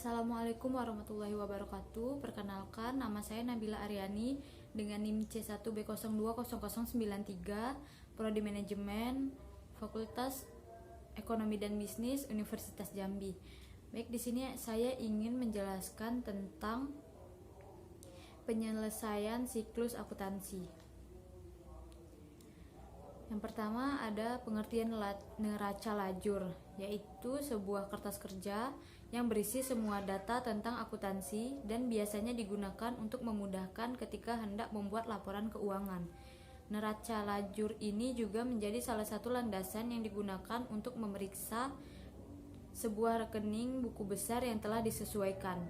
Assalamualaikum warahmatullahi wabarakatuh. Perkenalkan, nama saya Nabila Aryani dengan NIM C1B020093, Prodi Manajemen, Fakultas Ekonomi dan Bisnis, Universitas Jambi. Baik, di sini saya ingin menjelaskan tentang penyelesaian siklus akuntansi. Yang pertama ada pengertian neraca lajur, yaitu sebuah kertas kerja yang berisi semua data tentang akuntansi dan biasanya digunakan untuk memudahkan ketika hendak membuat laporan keuangan. Neraca lajur ini juga menjadi salah satu landasan yang digunakan untuk memeriksa sebuah rekening buku besar yang telah disesuaikan.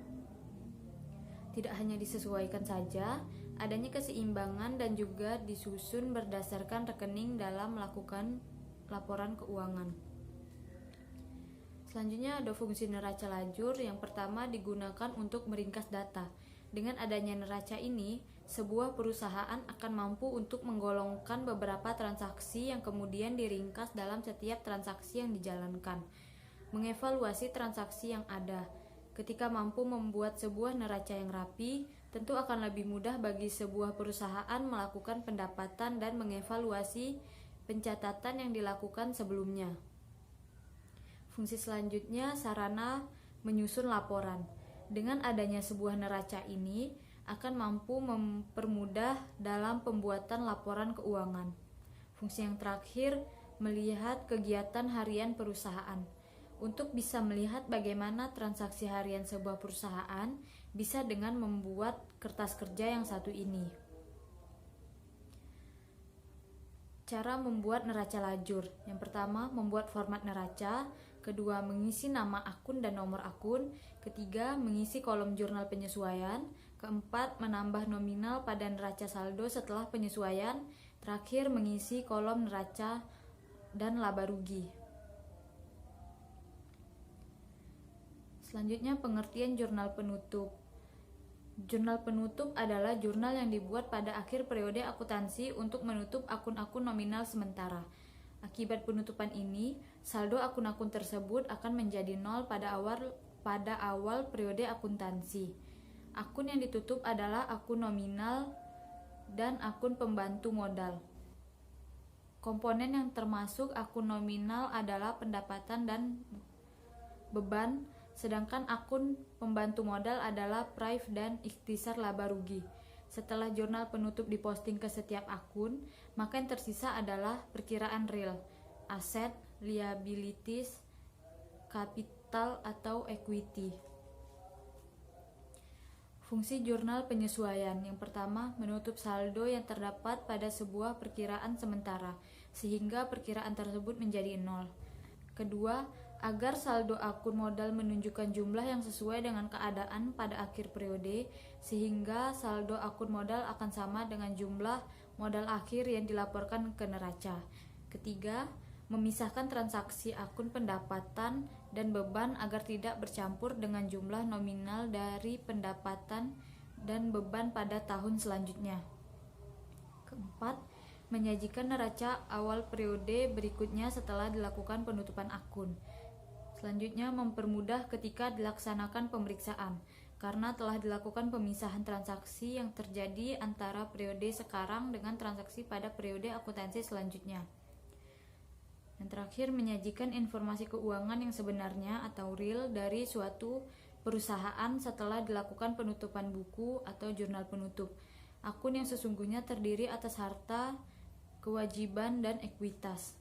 Tidak hanya disesuaikan saja, adanya keseimbangan dan juga disusun berdasarkan rekening dalam melakukan laporan keuangan. Selanjutnya ada fungsi neraca lajur. Yang pertama digunakan untuk meringkas data. Dengan adanya neraca ini, sebuah perusahaan akan mampu untuk menggolongkan beberapa transaksi yang kemudian diringkas dalam setiap transaksi yang dijalankan. Mengevaluasi transaksi yang ada. Ketika mampu membuat sebuah neraca yang rapi, tentu akan lebih mudah bagi sebuah perusahaan melakukan pendapatan dan mengevaluasi pencatatan yang dilakukan sebelumnya. Fungsi selanjutnya sarana menyusun laporan. Dengan adanya sebuah neraca ini akan mampu mempermudah dalam pembuatan laporan keuangan. Fungsi yang terakhir melihat kegiatan harian perusahaan. Untuk bisa melihat bagaimana transaksi harian sebuah perusahaan bisa dengan membuat kertas kerja yang satu ini. Cara membuat neraca lajur. Yang pertama, membuat format neraca. Kedua, mengisi nama akun dan nomor akun. Ketiga, mengisi kolom jurnal penyesuaian. Keempat, menambah nominal pada neraca saldo setelah penyesuaian. Terakhir, mengisi kolom neraca dan laba rugi. Selanjutnya, pengertian jurnal penutup. Jurnal penutup adalah jurnal yang dibuat pada akhir periode akuntansi untuk menutup akun-akun nominal sementara. Akibat penutupan ini, saldo akun-akun tersebut akan menjadi nol pada awal periode akuntansi. Akun yang ditutup adalah akun nominal dan akun pembantu modal. Komponen yang termasuk akun nominal adalah pendapatan dan beban, sedangkan akun pembantu modal adalah prive dan ikhtisar laba rugi. Setelah jurnal penutup diposting ke setiap akun, maka yang tersisa adalah perkiraan real, aset, liabilities, kapital atau equity. Fungsi jurnal penyesuaian. Yang pertama, menutup saldo yang terdapat pada sebuah perkiraan sementara, sehingga perkiraan tersebut menjadi nol. Kedua, agar saldo akun modal menunjukkan jumlah yang sesuai dengan keadaan pada akhir periode, sehingga saldo akun modal akan sama dengan jumlah modal akhir yang dilaporkan ke neraca. Ketiga, memisahkan transaksi akun pendapatan dan beban agar tidak bercampur dengan jumlah nominal dari pendapatan dan beban pada tahun selanjutnya. Keempat, menyajikan neraca awal periode berikutnya setelah dilakukan penutupan akun. Selanjutnya, mempermudah ketika dilaksanakan pemeriksaan, karena telah dilakukan pemisahan transaksi yang terjadi antara periode sekarang dengan transaksi pada periode akuntansi selanjutnya. Yang terakhir, menyajikan informasi keuangan yang sebenarnya atau real dari suatu perusahaan setelah dilakukan penutupan buku atau jurnal penutup. Akun yang sesungguhnya terdiri atas harta, kewajiban, dan ekuitas.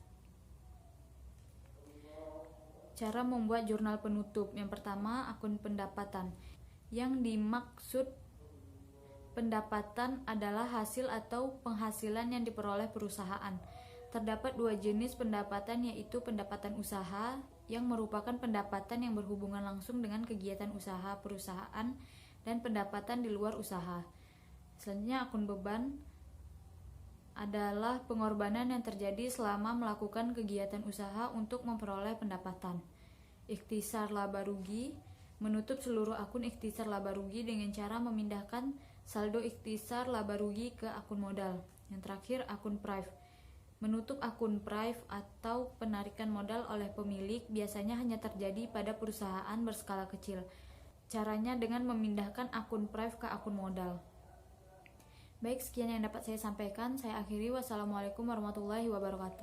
Cara membuat jurnal penutup. Yang pertama, akun pendapatan. Yang dimaksud pendapatan adalah hasil atau penghasilan yang diperoleh perusahaan. Terdapat dua jenis pendapatan, yaitu pendapatan usaha yang merupakan pendapatan yang berhubungan langsung dengan kegiatan usaha perusahaan dan pendapatan di luar usaha. Selanjutnya, akun beban adalah pengorbanan yang terjadi selama melakukan kegiatan usaha untuk memperoleh pendapatan. Ikhtisar laba rugi menutup seluruh akun ikhtisar laba rugi dengan cara memindahkan saldo ikhtisar laba rugi ke akun modal. Yang terakhir, akun prive. Menutup akun prive atau penarikan modal oleh pemilik biasanya hanya terjadi pada perusahaan berskala kecil. Caranya dengan memindahkan akun Prive ke akun modal. Baik, sekian yang dapat saya sampaikan. Saya akhiri. Wassalamualaikum warahmatullahi wabarakatuh.